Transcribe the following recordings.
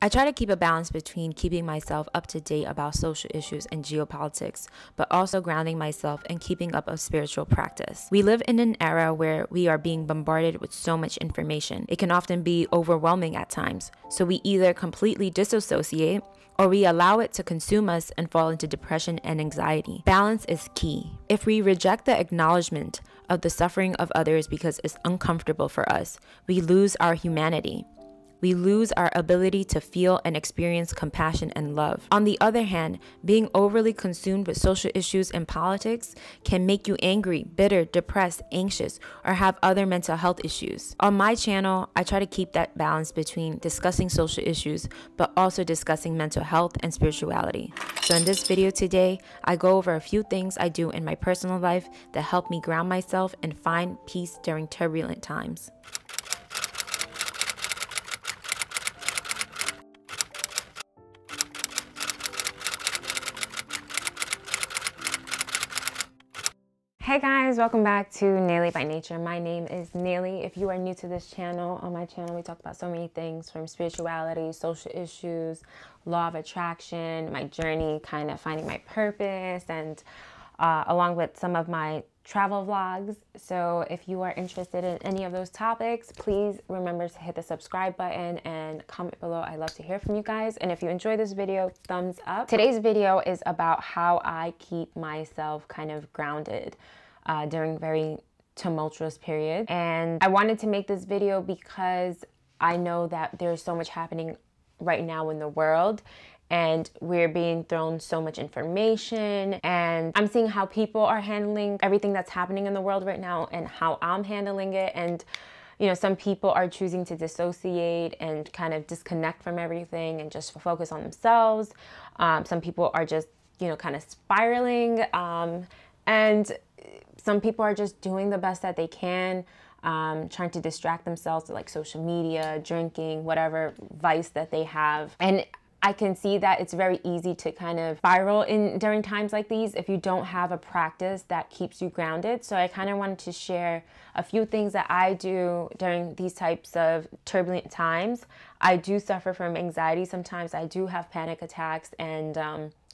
I try to keep a balance between keeping myself up to date about social issues and geopolitics, but also grounding myself and keeping up a spiritual practice. We live in an era where we are being bombarded with so much information. It can often be overwhelming at times, so we either completely disassociate or we allow it to consume us and fall into depression and anxiety. Balance is key. If we reject the acknowledgement of the suffering of others because it's uncomfortable for us, we lose our humanity. We lose our ability to feel and experience compassion and love. On the other hand, being overly consumed with social issues and politics can make you angry, bitter, depressed, anxious, or have other mental health issues. On my channel, I try to keep that balance between discussing social issues, but also discussing mental health and spirituality. So in this video today, I go over a few things I do in my personal life that help me ground myself and find peace during turbulent times. Hey guys, welcome back to Naily by Nature. My name is Naily. If you are new to this channel, on my channel we talk about so many things from spirituality, social issues, law of attraction, my journey, kind of finding my purpose, and along with some of my travel vlogs. So if you are interested in any of those topics, please remember to hit the subscribe button and comment below. I love to hear from you guys. And if you enjoy this video, thumbs up. Today's video is about how I keep myself kind of grounded during very tumultuous periods. And I wanted to make this video because I know that there's so much happening right now in the world, and we're being thrown so much information, and I'm seeing how people are handling everything that's happening in the world right now and how I'm handling it. And you know, some people are choosing to dissociate and kind of disconnect from everything and just focus on themselves. Some people are just, you know, kind of spiraling, and some people are just doing the best that they can, trying to distract themselves to like social media, drinking, whatever vice that they have. And I can see that it's very easy to kind of spiral during times like these if you don't have a practice that keeps you grounded. So I kind of wanted to share a few things that I do during these types of turbulent times. I do suffer from anxiety sometimes. I do have panic attacks, and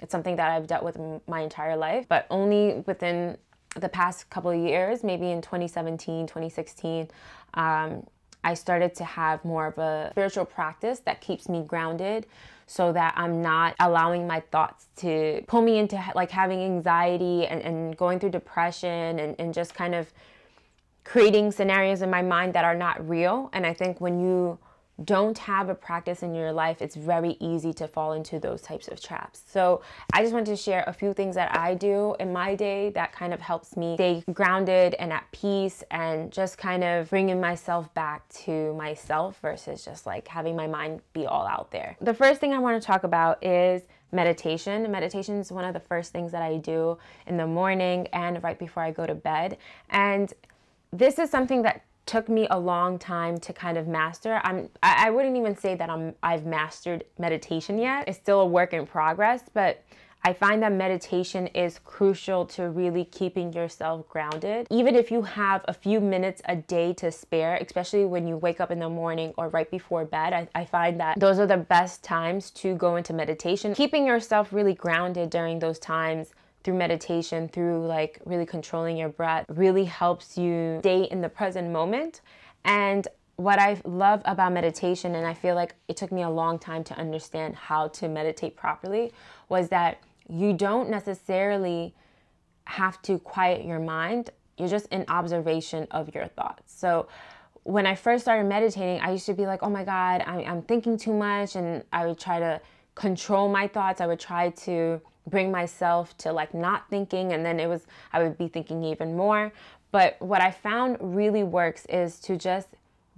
it's something that I've dealt with my entire life, but only within the past couple of years, maybe in 2017, 2016, I started to have more of a spiritual practice that keeps me grounded, so that I'm not allowing my thoughts to pull me into like having anxiety and going through depression and just kind of creating scenarios in my mind that are not real. And I think when you don't have a practice in your life, it's very easy to fall into those types of traps. So I just wanted to share a few things that I do in my day that kind of helps me stay grounded and at peace, and just kind of bringing myself back to myself versus just like having my mind be all out there. The first thing I want to talk about is meditation. Meditation is one of the first things that I do in the morning and right before I go to bed. And this is something that took me a long time to kind of master. I wouldn't even say that I've mastered meditation yet. It's still a work in progress, but I find that meditation is crucial to really keeping yourself grounded. Even if you have a few minutes a day to spare, especially when you wake up in the morning or right before bed, I find that those are the best times to go into meditation. Keeping yourself really grounded during those times through meditation, through like really controlling your breath, really helps you stay in the present moment. And what I love about meditation, and I feel like it took me a long time to understand how to meditate properly, was that you don't necessarily have to quiet your mind. You're just in observation of your thoughts. So when I first started meditating, I used to be like, oh my God, I'm thinking too much. And I would try to control my thoughts. I would try to bring myself to like not thinking, and then I would be thinking even more. But what I found really works is to just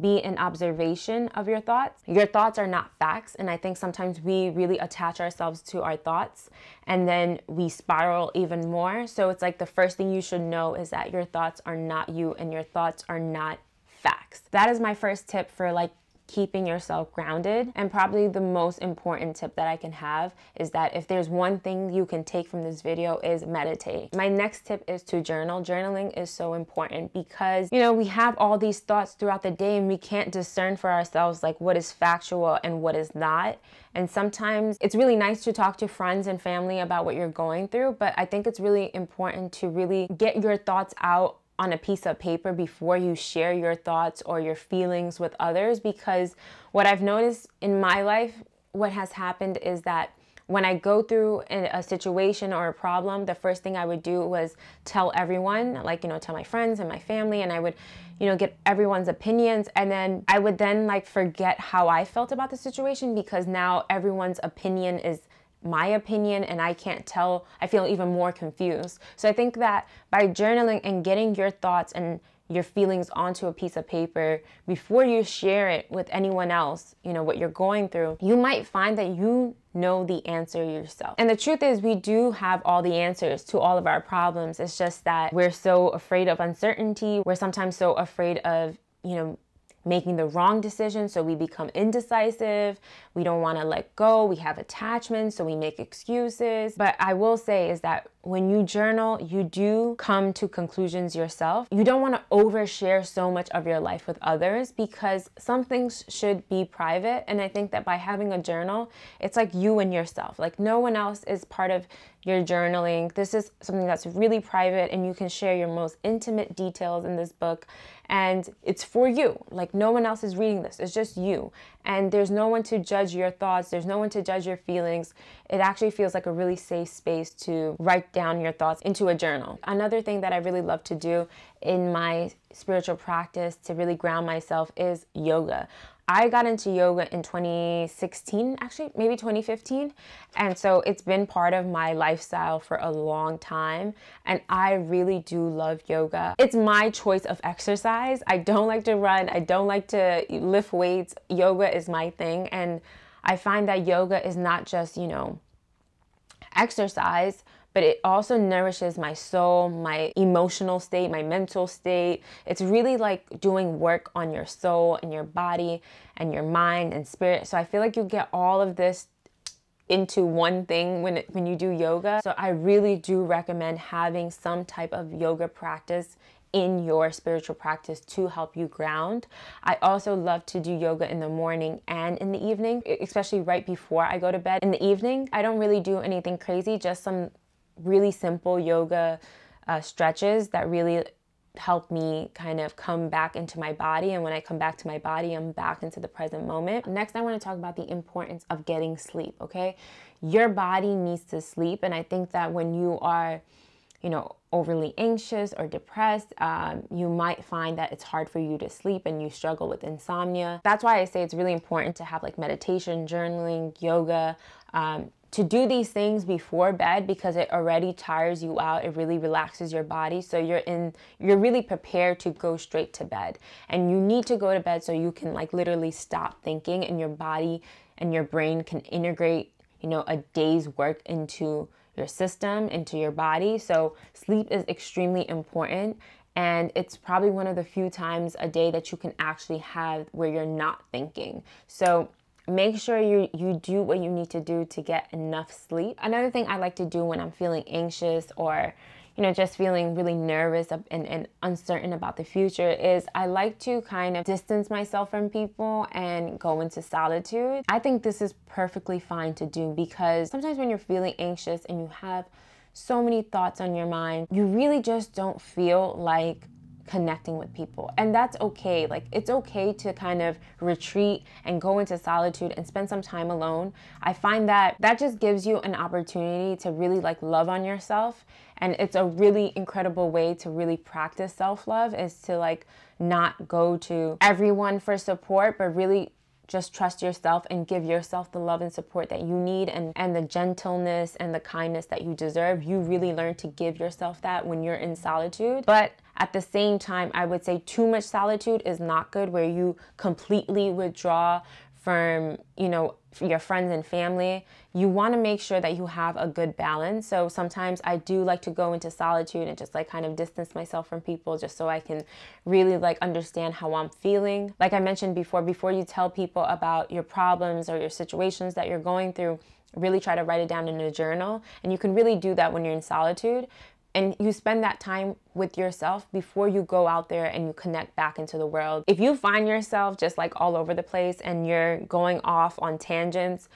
be in observation of your thoughts. Your thoughts are not facts, and I think sometimes we really attach ourselves to our thoughts and then we spiral even more. So it's like the first thing you should know is that your thoughts are not you and your thoughts are not facts. That is my first tip for like keeping yourself grounded. And probably the most important tip that I can have is that if there's one thing you can take from this video is meditate. My next tip is to journal. Journaling is so important because, you know, we have all these thoughts throughout the day and we can't discern for ourselves like what is factual and what is not. And sometimes it's really nice to talk to friends and family about what you're going through, but I think it's really important to really get your thoughts out on a piece of paper before you share your thoughts or your feelings with others, because what I've noticed in my life, what has happened is that when I go through a situation or a problem, the first thing I would do was tell everyone, like, you know, tell my friends and my family, and I would, you know, get everyone's opinions. And then I would then like forget how I felt about the situation, because now everyone's opinion is my opinion and I can't tell. I feel even more confused. So I think that by journaling and getting your thoughts and your feelings onto a piece of paper before you share it with anyone else, you know, what you're going through, you might find that you know the answer yourself. And the truth is, we do have all the answers to all of our problems. It's just that we're so afraid of uncertainty. We're sometimes so afraid of, you know, making the wrong decision, so we become indecisive. We don't want to let go. We have attachments, so we make excuses. But I will say is that when you journal, you do come to conclusions yourself. You don't want to overshare so much of your life with others, because some things should be private. And I think that by having a journal, it's like you and yourself. Like no one else is part of your journaling. This is something that's really private, and you can share your most intimate details in this book. And it's for you. Like no one else is reading this. It's just you. And there's no one to judge your thoughts. There's no one to judge your feelings. It actually feels like a really safe space to write down your thoughts into a journal. Another thing that I really love to do in my spiritual practice to really ground myself is yoga. I got into yoga in 2016, actually, maybe 2015. And so it's been part of my lifestyle for a long time. And I really do love yoga. It's my choice of exercise. I don't like to run. I don't like to lift weights. Yoga is my thing. And I find that yoga is not just, you know, exercise, but it also nourishes my soul, my emotional state, my mental state. It's really like doing work on your soul and your body and your mind and spirit. So I feel like you get all of this into one thing when you do yoga. So I really do recommend having some type of yoga practice in your spiritual practice to help you ground. I also love to do yoga in the morning and in the evening, especially right before I go to bed. In the evening, I don't really do anything crazy, just some really simple yoga stretches that really help me kind of come back into my body. And when I come back to my body, I'm back into the present moment. Next, I want to talk about the importance of getting sleep, okay? Your body needs to sleep. And I think that when you are, you know, overly anxious or depressed, you might find that it's hard for you to sleep and you struggle with insomnia. That's why I say it's really important to have like meditation, journaling, yoga, to do these things before bed, because it already tires you out. It really relaxes your body. So you're really prepared to go straight to bed. And you need to go to bed so you can like literally stop thinking, and your body and your brain can integrate, you know, a day's work into your system, into your body. So sleep is extremely important. And it's probably one of the few times a day that you can actually have where you're not thinking. So make sure you do what you need to do to get enough sleep. Another thing I like to do when I'm feeling anxious or, you know, just feeling really nervous and uncertain about the future is I like to kind of distance myself from people and go into solitude. I think this is perfectly fine to do, because sometimes when you're feeling anxious and you have so many thoughts on your mind, you really just don't feel like connecting with people. And that's okay. Like, it's okay to kind of retreat and go into solitude and spend some time alone. I find that that just gives you an opportunity to really like love on yourself. And it's a really incredible way to really practice self-love, is to like not go to everyone for support, but really just trust yourself and give yourself the love and support that you need, and the gentleness and the kindness that you deserve. You really learn to give yourself that when you're in solitude. But at the same time, I would say too much solitude is not good, where you completely withdraw from, you know, your friends and family. You want to make sure that you have a good balance. So sometimes I do like to go into solitude and just like kind of distance myself from people, just so I can really like understand how I'm feeling. Like I mentioned before you tell people about your problems or your situations that you're going through, really try to write it down in a journal. And you can really do that when you're in solitude. And you spend that time with yourself before you go out there and you connect back into the world. If you find yourself just like all over the place and you're going off on tangents,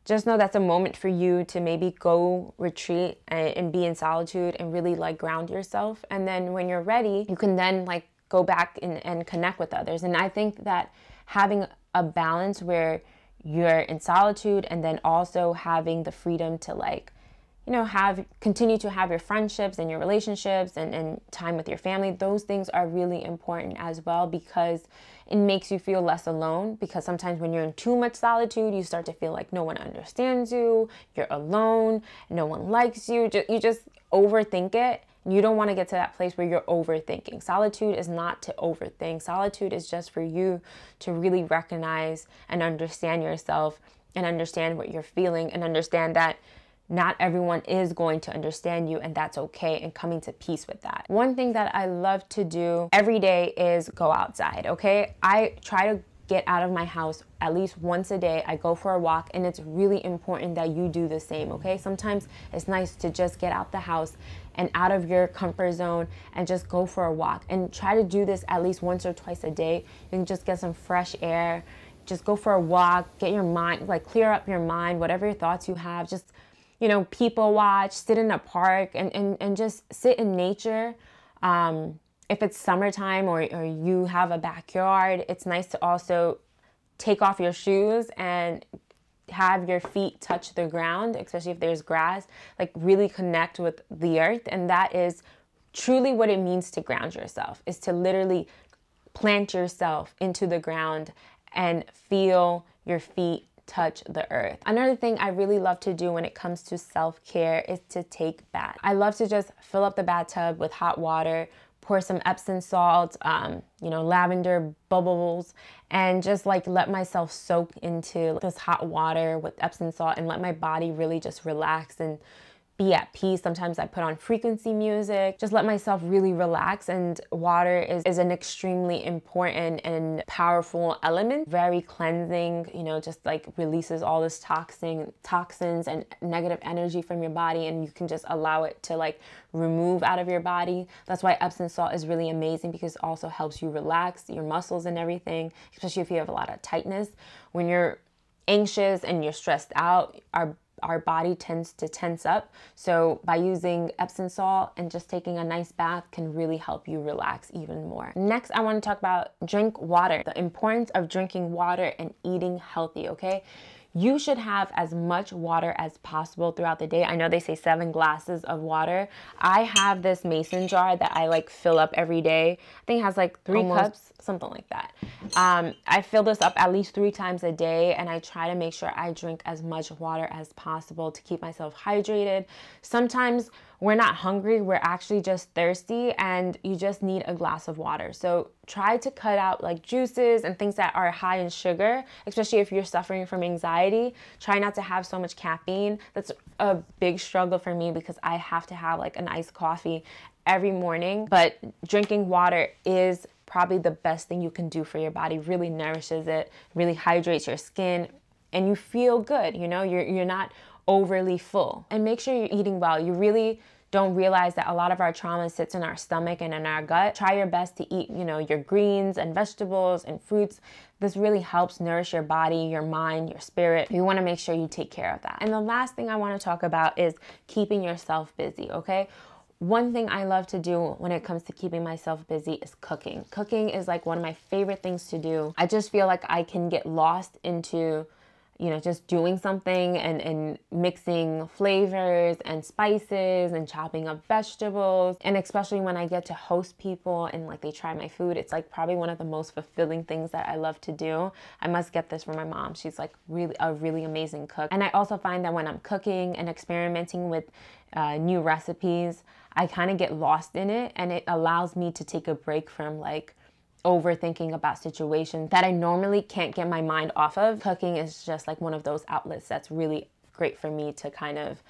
just know that's a moment for you to maybe go retreat and be in solitude and really like ground yourself. And then when you're ready, you can then like go back and connect with others. And I think that having a balance where you're in solitude and then also having the freedom to like, you know, continue to have your friendships and your relationships and time with your family. Those things are really important as well, because it makes you feel less alone. Because sometimes when you're in too much solitude, you start to feel like no one understands you, you're alone, no one likes you. You just overthink it. You don't want to get to that place where you're overthinking. Solitude is not to overthink. Solitude is just for you to really recognize and understand yourself and understand what you're feeling and understand that not everyone is going to understand you, and that's okay, and coming to peace with that. One thing that I love to do every day is go outside, okay? I try to get out of my house at least once a day. I go for a walk, and it's really important that you do the same, okay? Sometimes it's nice to just get out the house and out of your comfort zone and just go for a walk, and try to do this at least once or twice a day. You can just get some fresh air, just go for a walk, get your mind, like clear up your mind, whatever your thoughts you have, just, you know, people watch, sit in a park and just sit in nature. If it's summertime or you have a backyard, it's nice to also take off your shoes and have your feet touch the ground, especially if there's grass, like really connect with the earth. And that is truly what it means to ground yourself, is to literally plant yourself into the ground and feel your feet touch the earth. Another thing I really love to do when it comes to self-care is to take baths. I love to just fill up the bathtub with hot water, pour some Epsom salt, you know, lavender bubbles, and just like let myself soak into this hot water with Epsom salt and let my body really just relax and be at peace. Sometimes I put on frequency music, just let myself really relax. And water is an extremely important and powerful element. Very cleansing, you know, just like releases all this toxins and negative energy from your body, and you can just allow it to like remove out of your body. That's why Epsom salt is really amazing, because it also helps you relax your muscles and everything, especially if you have a lot of tightness. When you're anxious and you're stressed out, our body tends to tense up. So by using Epsom salt and just taking a nice bath can really help you relax even more. Next, I want to talk about drink water. The importance of drinking water and eating healthy, okay? You should have as much water as possible throughout the day. I know they say 7 glasses of water. I have this mason jar that I like fill up every day. I think it has like 3 cups, something like that. I fill this up at least 3 times a day, and I try to make sure I drink as much water as possible to keep myself hydrated. Sometimes we're not hungry, we're actually just thirsty, and you just need a glass of water. So try to cut out like juices and things that are high in sugar, especially if you're suffering from anxiety. Try not to have so much caffeine. That's a big struggle for me, because I have to have like an iced coffee every morning. But drinking water is probably the best thing you can do for your body. Really nourishes it, really hydrates your skin, and you feel good. You know, you're not overly full. And make sure you're eating well. You really don't realize that a lot of our trauma sits in our stomach and in our gut. Try your best to eat, you know, your greens and vegetables and fruits. This really helps nourish your body, your mind, your spirit. You want to make sure you take care of that. And the last thing I want to talk about is keeping yourself busy, okay? One thing I love to do when it comes to keeping myself busy is cooking. Cooking is like one of my favorite things to do. I just feel like I can get lost into, you know, just doing something and mixing flavors and spices and chopping up vegetables. And especially when I get to host people and like they try my food, it's like probably one of the most fulfilling things that I love to do. I must get this from my mom. She's like a really amazing cook. And I also find that when I'm cooking and experimenting with new recipes, I kind of get lost in it, and it allows me to take a break from like overthinking about situations that I normally can't get my mind off of. Cooking is just like one of those outlets that's really great for me to kind of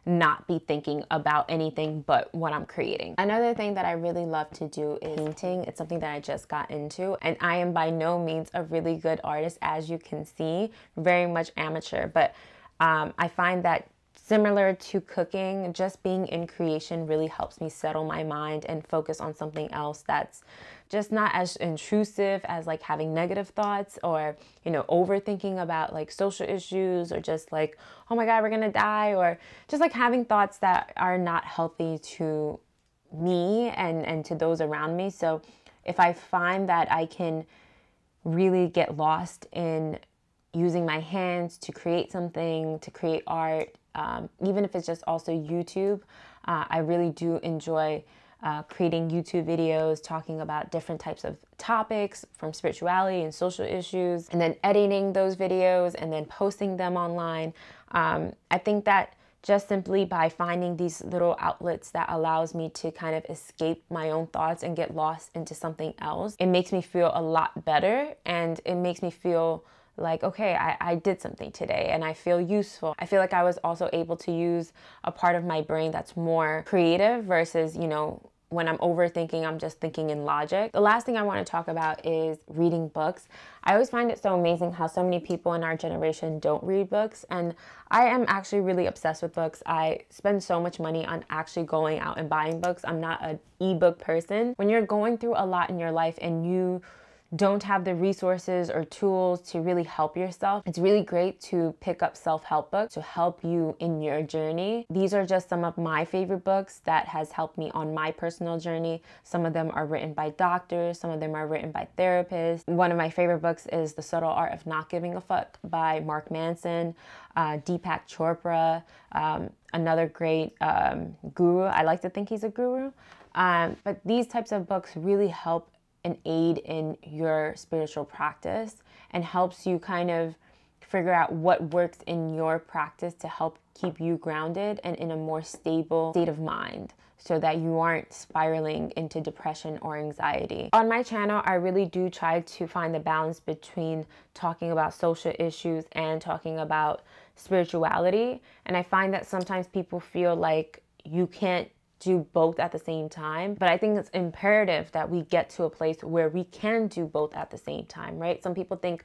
not be thinking about anything but what I'm creating. Another thing that I really love to do is painting. It's something that I just got into, and I am by no means a really good artist, as you can see, very much amateur, but I find that similar to cooking, just being in creation really helps me settle my mind and focus on something else that's just not as intrusive as like having negative thoughts or, you know, overthinking about like social issues or just like, oh my God, we're gonna die, or just like having thoughts that are not healthy to me and to those around me. So if I find that I can really get lost in using my hands to create something, to create art, even if it's just also YouTube, I really do enjoy creating YouTube videos talking about different types of topics from spirituality and social issues, and then editing those videos and then posting them online. I think that just simply by finding these little outlets that allows me to kind of escape my own thoughts and get lost into something else, it makes me feel a lot better, and it makes me feel like, okay, I did something today and I feel useful. I feel like I was also able to use a part of my brain that's more creative versus, you know, when I'm overthinking, I'm just thinking in logic. The last thing I want to talk about is reading books. I always find it so amazing how so many people in our generation don't read books, and I am actually really obsessed with books. I spend so much money on actually going out and buying books. I'm not an ebook person. When you're going through a lot in your life and you don't have the resources or tools to really help yourself, it's really great to pick up self-help books to help you in your journey. These are just some of my favorite books that has helped me on my personal journey. Some of them are written by doctors, some of them are written by therapists. One of my favorite books is The Subtle Art of Not Giving a Fuck by Mark Manson, Deepak Chopra, another great guru. I like to think he's a guru. But these types of books really help and aid in your spiritual practice and helps you kind of figure out what works in your practice to help keep you grounded and in a more stable state of mind so that you aren't spiraling into depression or anxiety. On my channel, I really do try to find the balance between talking about social issues and talking about spirituality. And I find that sometimes people feel like you can't do both at the same time, but I think it's imperative that we get to a place where we can do both at the same time, right? Some people think,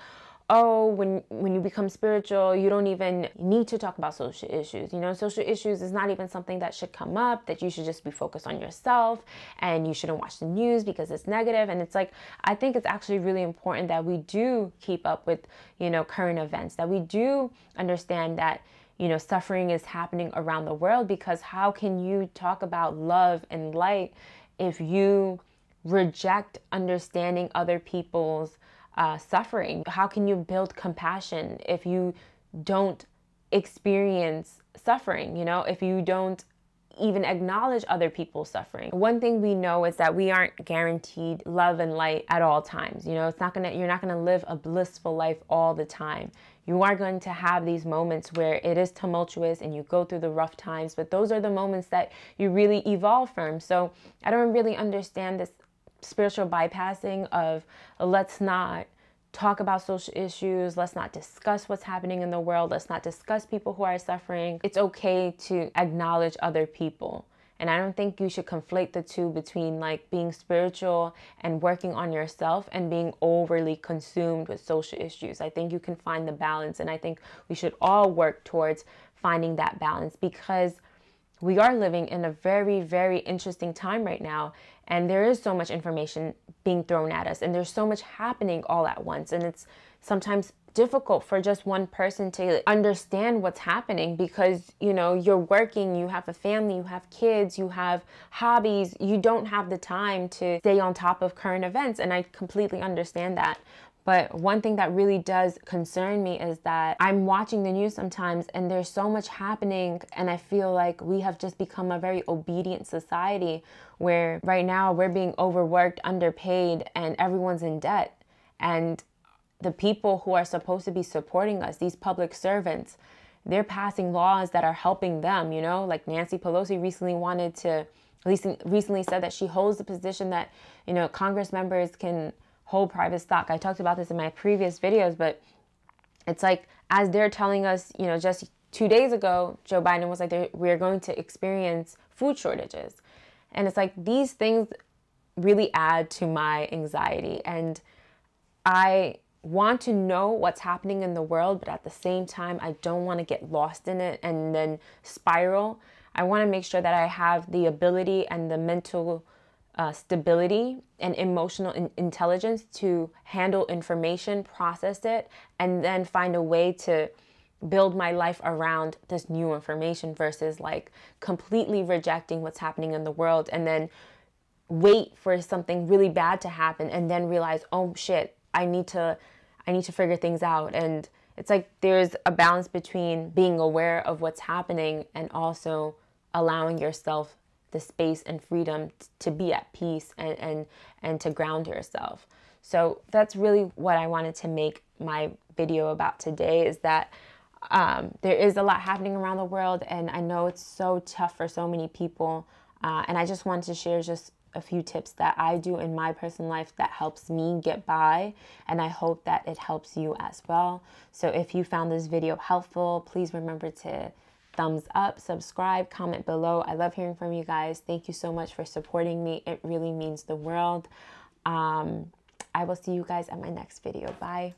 oh, when you become spiritual, you don't even need to talk about social issues. You know, social issues is not even something that should come up, that you should just be focused on yourself and you shouldn't watch the news because it's negative. And it's like, I think it's actually really important that we do keep up with, you know, current events, that we do understand that, you know, suffering is happening around the world, because how can you talk about love and light if you reject understanding other people's suffering? How can you build compassion if you don't experience suffering, you know, if you don't even acknowledge other people's suffering? One thing we know is that we aren't guaranteed love and light at all times. You know, you're not gonna live a blissful life all the time. You are going to have these moments where it is tumultuous and you go through the rough times, but those are the moments that you really evolve from. So I don't really understand this spiritual bypassing of let's not talk about social issues, let's not discuss what's happening in the world, let's not discuss people who are suffering. It's okay to acknowledge other people. And I don't think you should conflate the two between like being spiritual and working on yourself and being overly consumed with social issues. I think you can find the balance, and I think we should all work towards finding that balance, because we are living in a very, very interesting time right now, and there is so much information being thrown at us, and there's so much happening all at once, and it's sometimes difficult for just one person to understand what's happening, because, you know, you're working, you have a family, you have kids, you have hobbies, you don't have the time to stay on top of current events, and I completely understand that. But one thing that really does concern me is that I'm watching the news sometimes and there's so much happening, and I feel like we have just become a very obedient society where right now we're being overworked, underpaid, and everyone's in debt. And the people who are supposed to be supporting us, these public servants, they're passing laws that are helping them, you know, like Nancy Pelosi recently said that she holds the position that, you know, Congress members can hold private stock. I talked about this in my previous videos, but it's like, as they're telling us, you know, just 2 days ago, Joe Biden was like, we're going to experience food shortages. And it's like, these things really add to my anxiety. And I want to know what's happening in the world, but at the same time, I don't want to get lost in it and then spiral. I want to make sure that I have the ability and the mental stability and emotional intelligence to handle information, process it, and then find a way to build my life around this new information versus like completely rejecting what's happening in the world and then wait for something really bad to happen and then realize, oh shit, I need to figure things out. And it's like there's a balance between being aware of what's happening and also allowing yourself the space and freedom to be at peace and to ground yourself. So that's really what I wanted to make my video about today, is that there is a lot happening around the world, and I know it's so tough for so many people. And I just wanted to share just a few tips that I do in my personal life that helps me get by, and I hope that it helps you as well. So if you found this video helpful, please remember to thumbs up, subscribe, comment below. I love hearing from you guys. Thank you so much for supporting me. It really means the world. I will see you guys at my next video. Bye.